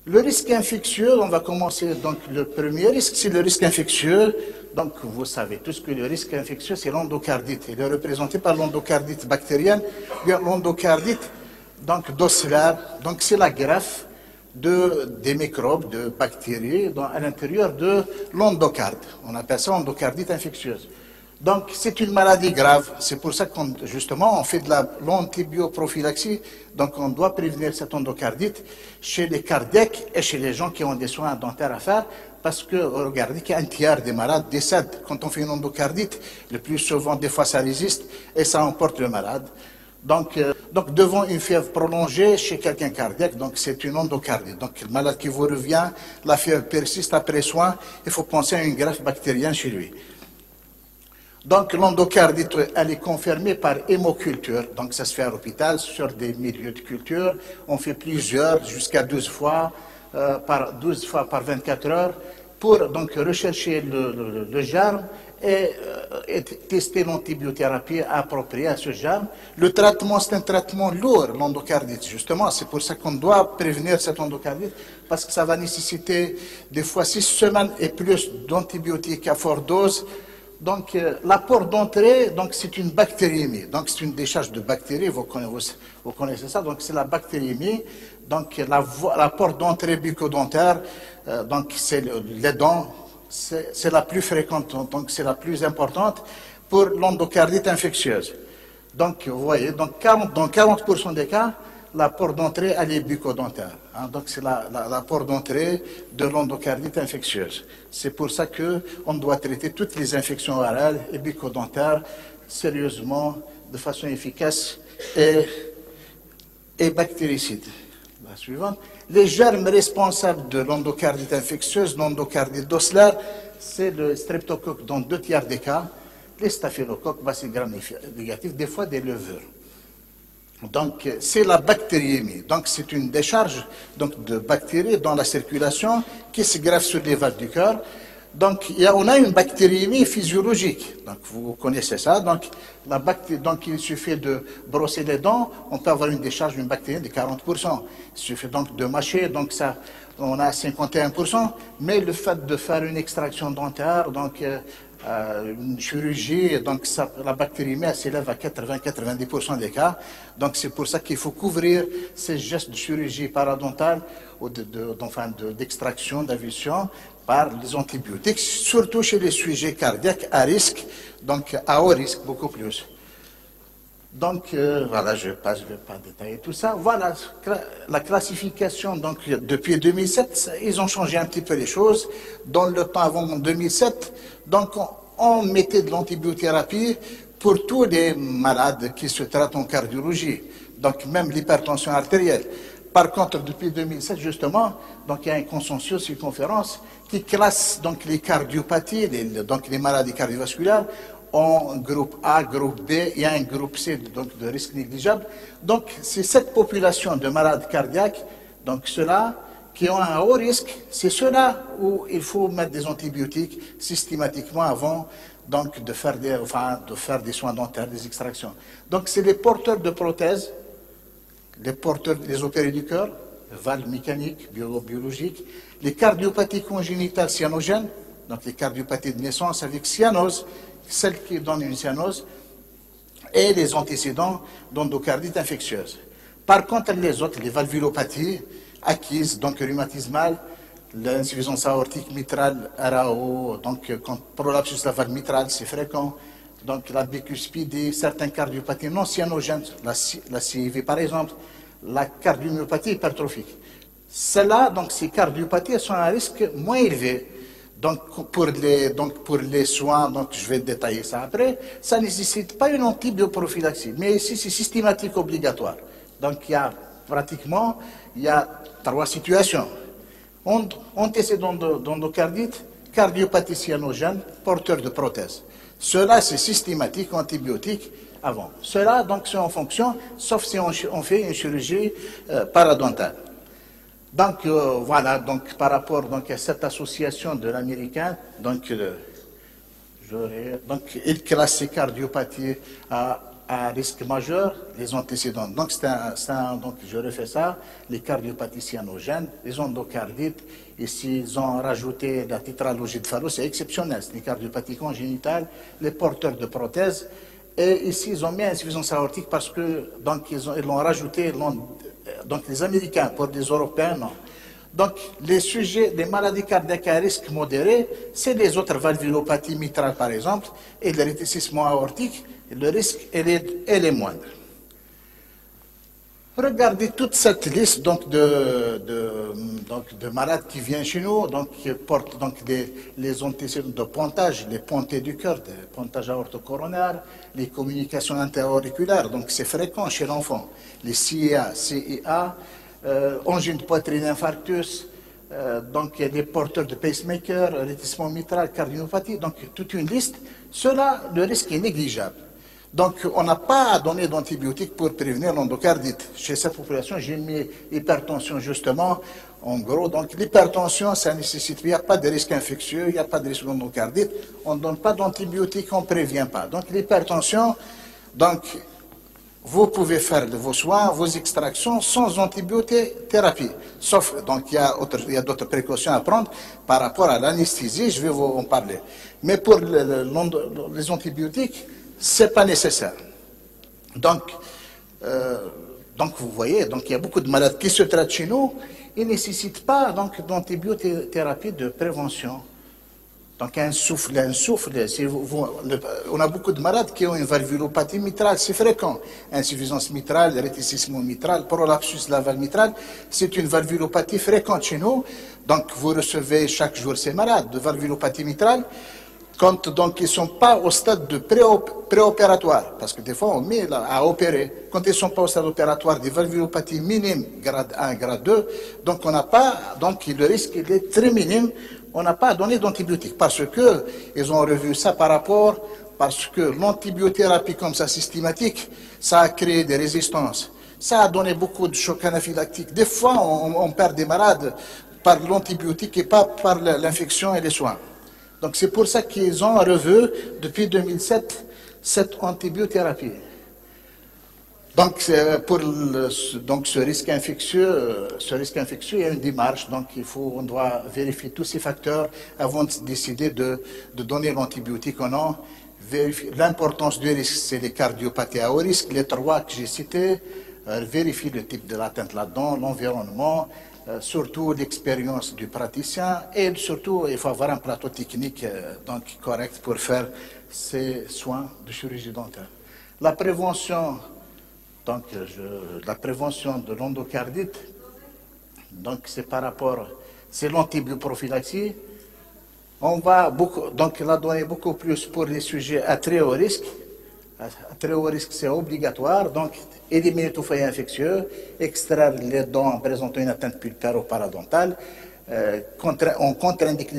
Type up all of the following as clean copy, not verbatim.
Le risque infectieux, on va commencer. Donc, le premier risque, c'est le risque infectieux. Donc, vous savez tous que le risque infectieux, c'est l'endocardite. Il est représenté par l'endocardite bactérienne, bien l'endocardite, donc d'osculaire. Donc, c'est la greffe des microbes, de bactéries à l'intérieur de l'endocarde. On appelle ça endocardite infectieuse. Donc, c'est une maladie grave. C'est pour ça qu'on, justement, on fait de l'antibioprophylaxie. Donc, on doit prévenir cette endocardite chez les cardiaques et chez les gens qui ont des soins dentaires à faire. Parce que, regardez qu'un tiers des malades décèdent quand on fait une endocardite. Le plus souvent, des fois, ça résiste et ça emporte le malade. Donc, devant une fièvre prolongée chez quelqu'un cardiaque, donc c'est une endocardite. Donc, le malade qui vous revient, la fièvre persiste après soin, il faut penser à une greffe bactérienne chez lui. Donc, l'endocardite, elle est confirmée par hémoculture. Donc, ça se fait à l'hôpital, sur des milieux de culture. On fait plusieurs, jusqu'à 12 fois, par 24 heures, pour donc rechercher le germe et tester l'antibiothérapie appropriée à ce germe. Le traitement, c'est un traitement lourd, l'endocardite, justement. C'est pour ça qu'on doit prévenir cette endocardite, parce que ça va nécessiter des fois 6 semaines et plus d'antibiotiques à forte dose. Donc, l'apport d'entrée, donc c'est une bactériémie. Donc, c'est une décharge de bactéries, vous connaissez ça. Donc, c'est la bactériémie. Donc, l'apport d'entrée bucco-dentaire, donc c'est les dents, c'est la plus fréquente, donc c'est la plus importante pour l'endocardite infectieuse. Donc, vous voyez, donc dans 40% des cas, l'apport d'entrée, elle est bucco-dentaire. Hein, donc, c'est l'apport d'entrée de l'endocardite infectieuse. C'est pour ça qu'on doit traiter toutes les infections orales et bucco-dentaires sérieusement, de façon efficace et bactéricide. La suivante. Les germes responsables de l'endocardite infectieuse, l'endocardite oculaire, c'est le streptocoque dans 2 tiers des cas, les staphylocoques, bacilles gram-négatifs, des fois des levures. Donc, c'est la bactériémie. Donc, c'est une décharge donc, de bactéries dans la circulation qui se greffe sur les valves du cœur. Donc, on a une bactériémie physiologique. Donc, vous connaissez ça. Donc, il suffit de brosser les dents, on peut avoir une décharge d'une bactérie de 40%. Il suffit donc de mâcher, donc ça, on a 51%. Mais le fait de faire une extraction dentaire, donc une chirurgie, donc la bactériémie s'élève à 80-90% des cas. Donc c'est pour ça qu'il faut couvrir ces gestes de chirurgie paradontale ou d'extraction, d'invulsion par les antibiotiques, surtout chez les sujets cardiaques à risque, donc à haut risque beaucoup plus. Donc voilà, je ne vais pas détailler tout ça. Voilà la classification. Donc depuis 2007, ils ont changé un petit peu les choses. Dans le temps avant 2007, donc on mettait de l'antibiothérapie pour tous les malades qui se traitent en cardiologie. Donc même l'hypertension artérielle. Par contre, depuis 2007, justement, donc il y a un consensus, une conférence qui classe donc les cardiopathies, donc les maladies cardiovasculaires, en groupe A, groupe B, il y a un groupe C donc de risque négligeable. Donc c'est cette population de malades cardiaques, donc ceux-là qui ont un haut risque, c'est ceux-là où il faut mettre des antibiotiques systématiquement avant donc de faire des soins dentaires, des extractions. Donc c'est les porteurs de prothèses, les porteurs des opérés du cœur, valves mécaniques, biologiques, les cardiopathies congénitales cyanogènes, donc les cardiopathies de naissance avec cyanose, celles qui donnent une cyanose, et les antécédents d'endocardite infectieuse. Par contre, les autres, les valvulopathies acquises, donc rhumatismales, l'insuffisance aortique mitrale, RAO, donc quand prolapsus de la valve mitrale, c'est fréquent, donc la bicuspidie, certaines cardiopathies non cyanogènes, la CIV par exemple, la cardiomyopathie hypertrophique. Celles-là, donc ces cardiopathies, sont à un risque moins élevé. Donc pour les soins, donc je vais détailler ça après, ça ne nécessite pas une antibioprophylaxie, mais ici c'est systématique obligatoire. Donc il y a 3 situations. Antécédent d'endocardite, cardiopathie cyanogène, porteur de prothèse. Cela c'est systématique, antibiotique avant. Cela donc c'est en fonction, sauf si on fait une chirurgie paradontale. Donc voilà, donc par rapport donc, à cette association de l'américain, donc il classe ces cardiopathies à à risque majeur, les antécédents. Donc, donc je refais ça, les cardiopathies cyanogènes, les endocardites. Ici, ils ont rajouté la tétralogie de Fallot, c'est exceptionnel, c'est les cardiopathies congénitales, les porteurs de prothèses. Et ici, ils ont mis insuffisance aortique parce que, donc, ils l'ont rajouté, donc les Américains, pour les Européens, non. Donc, les sujets des maladies cardiaques à risque modéré, c'est les autres valvulopathies mitrales, par exemple, et le rétrécissement aortique, le risque est moindre. Regardez toute cette liste donc, de malades qui viennent chez nous, donc, qui portent donc, les antécédents de pontage, les pontées du cœur, des pontages aortocoronaires, les communications interauriculaires, donc c'est fréquent chez l'enfant, les CIA, angine de poitrine, infarctus, donc il y a des porteurs de pacemaker, rétrécissement mitral, cardiomyopathie, donc toute une liste. Cela, le risque est négligeable. Donc on n'a pas à donner d'antibiotiques pour prévenir l'endocardite. Chez cette population, j'ai mis hypertension justement, en gros. Donc l'hypertension, ça nécessite, il n'y a pas de risque infectieux, il n'y a pas de risque d'endocardite, on ne donne pas d'antibiotiques, on ne prévient pas. Donc l'hypertension, donc vous pouvez faire de vos soins, vos extractions sans antibiothérapie. Sauf, donc il y a d'autres précautions à prendre par rapport à l'anesthésie, je vais vous en parler. Mais pour les antibiotiques, ce n'est pas nécessaire. Donc vous voyez, donc il y a beaucoup de malades qui se traitent chez nous, ils ne nécessitent pas d'antibiothérapie de prévention. Donc un souffle, on a beaucoup de malades qui ont une valvulopathie mitrale, c'est fréquent. Insuffisance mitrale, rétrécissement mitral, prolapsus de la valve mitrale, c'est une valvulopathie fréquente chez nous. Donc vous recevez chaque jour ces malades de valvulopathie mitrale, quand donc ils ne sont pas au stade de préopératoire, parce que des fois on met à opérer. Quand ils ne sont pas au stade opératoire des valvulopathies minimes, grade 1, grade 2, donc on n'a pas, donc le risque il est très minime. On n'a pas à donner d'antibiotiques parce qu'ils ont revu ça parce que l'antibiothérapie comme ça systématique, ça a créé des résistances. Ça a donné beaucoup de chocs anaphylactiques. Des fois, on perd des malades par l'antibiotique et pas par l'infection et les soins. Donc c'est pour ça qu'ils ont revu depuis 2007 cette antibiothérapie. Donc, ce risque infectieux, il y a une démarche. Donc, on doit vérifier tous ces facteurs avant de décider de donner l'antibiotique ou non. L'importance du risque, c'est les cardiopathies à haut risque, les trois que j'ai cités. Vérifier le type de l'atteinte là-dedans, l'environnement, surtout l'expérience du praticien et surtout, il faut avoir un plateau technique donc correct pour faire ces soins de chirurgie dentaire. La prévention. Donc, la prévention de l'endocardite, donc c'est c'est l'antibioprophylaxie. On va la donner beaucoup plus pour les sujets à très haut risque. À très haut risque, c'est obligatoire. Donc, éliminer tout foyer infectieux, extraire les dents présentant une atteinte pulpaire ou paradontale. On contre-indique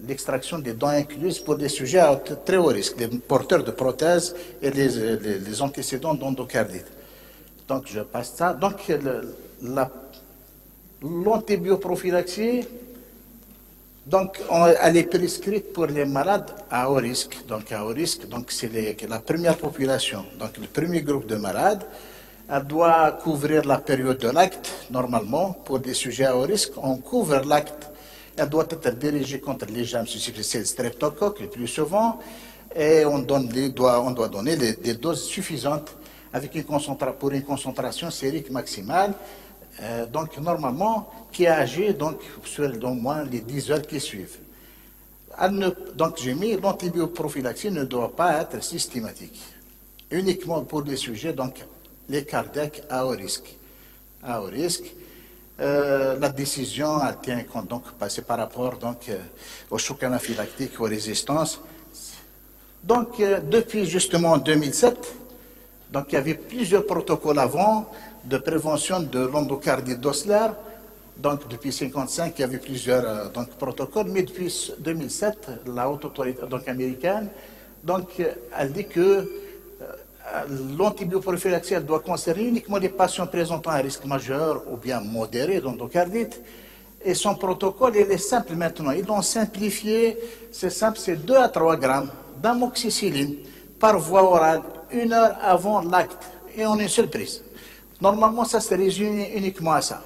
l'extraction des dents incluses pour des sujets à très haut risque, les porteurs de prothèses et les antécédents d'endocardite. Donc, je passe ça. Donc, l'antibioprophylaxie, donc, elle est prescrite pour les malades à haut risque. Donc, c'est la première population, donc le premier groupe de malades. Elle doit couvrir la période de l'acte, normalement, pour des sujets à haut risque. On couvre l'acte. Elle doit être dirigée contre les germes susceptibles de streptocoque le plus souvent. Et on doit donner des doses suffisantes pour une concentration sérique maximale. Donc, normalement, qui agit sur au moins les 10 heures qui suivent. Donc, j'ai mis l'antibioprophylaxie ne doit pas être systématique. Uniquement pour les sujets, donc, les cardiaques à haut risque. À haut risque. La décision, elle tient compte, donc, c'est par rapport au choc anaphylactique, aux résistances. Donc, depuis justement 2007, donc, il y avait plusieurs protocoles avant de prévention de l'endocardite d'Osler. Donc, depuis 1955, il y avait plusieurs protocoles, mais depuis 2007, la haute autorité américaine, elle dit que l'antibioprophylaxie doit concerner uniquement les patients présentant un risque majeur ou bien modéré d'endocardite. Et son protocole, il est simple maintenant. Ils l'ont simplifié. C'est simple, c'est 2 à 3 grammes d'amoxicilline par voie orale 1 heure avant l'acte et en une seule prise. Normalement, ça se résume uniquement à ça.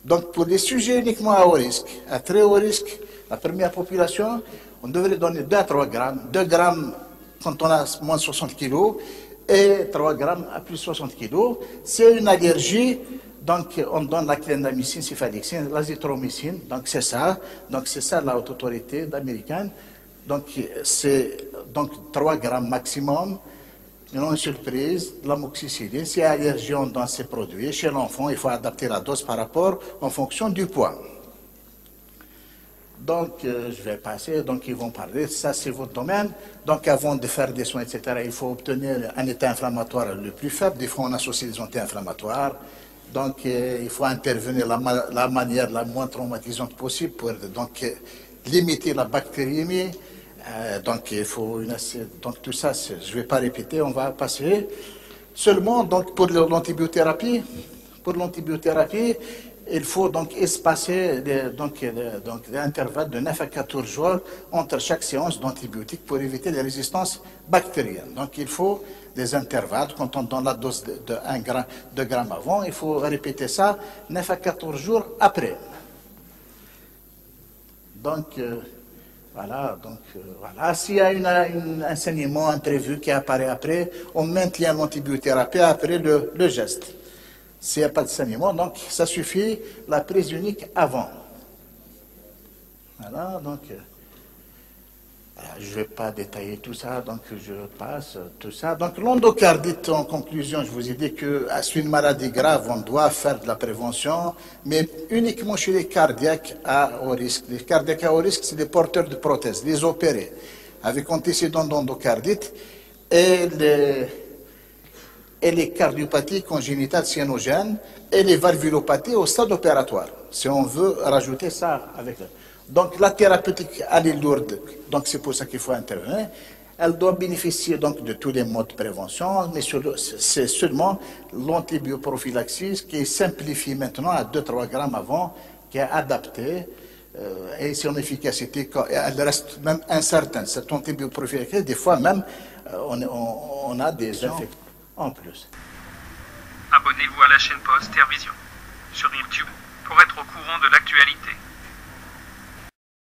Donc, pour les sujets uniquement à haut risque, à très haut risque, la première population, on devrait donner 2 à 3 grammes. 2 grammes quand on a moins de 60 kg et 3 grammes à plus de 60 kg. C'est une allergie, donc on donne la clindamycine, cefalexine, l'azithromycine. Donc, c'est ça. Donc, c'est ça la haute autorité américaine. Donc, c'est 3 grammes maximum. Une seule prise, l'amoxicilline, c'est allergie dans ces produits. Chez l'enfant, il faut adapter la dose par rapport en fonction du poids. Donc, je vais passer, donc ils vont parler, ça c'est votre domaine. Donc, avant de faire des soins, etc., il faut obtenir un état inflammatoire le plus faible. Des fois, on associe des anti-inflammatoires. Donc, il faut intervenir de la manière la moins traumatisante possible pour limiter la bactériémie. Donc, il faut donc tout ça, je ne vais pas répéter, on va passer. Seulement, donc, pour l'antibiothérapie, il faut donc espacer des intervalles de 9 à 14 jours entre chaque séance d'antibiotiques pour éviter les résistances bactériennes. Donc, il faut des intervalles. Quand on donne la dose de 1 gramme, 2 grammes avant, il faut répéter ça 9 à 14 jours après. Donc, voilà. S'il y a un saignement imprévu qui apparaît après, on maintient l'antibiothérapie après le geste. S'il n'y a pas de saignement, donc ça suffit la prise unique avant. Voilà, donc je ne vais pas détailler tout ça, donc je passe tout ça. Donc l'endocardite, en conclusion, je vous ai dit que c'est une maladie grave, on doit faire de la prévention, mais uniquement chez les cardiaques à haut risque. Les cardiaques à haut risque, c'est des porteurs de prothèses, les opérés, avec antécédents d'endocardite et les cardiopathies congénitales cyanogènes et les valvulopathies au stade opératoire, si on veut rajouter ça avec eux. Donc la thérapeutique, elle est lourde, donc c'est pour ça qu'il faut intervenir. Elle doit bénéficier donc de tous les modes de prévention, mais c'est seulement l'antibioprophylaxie qui est simplifiée maintenant à 2-3 grammes avant, qui est adaptée, et son efficacité, elle reste même incertaine. Cette antibioprophylaxie, des fois même, on a des effets en plus. Abonnez-vous à la chaîne Post Terre Vision sur YouTube pour être au courant de l'actualité.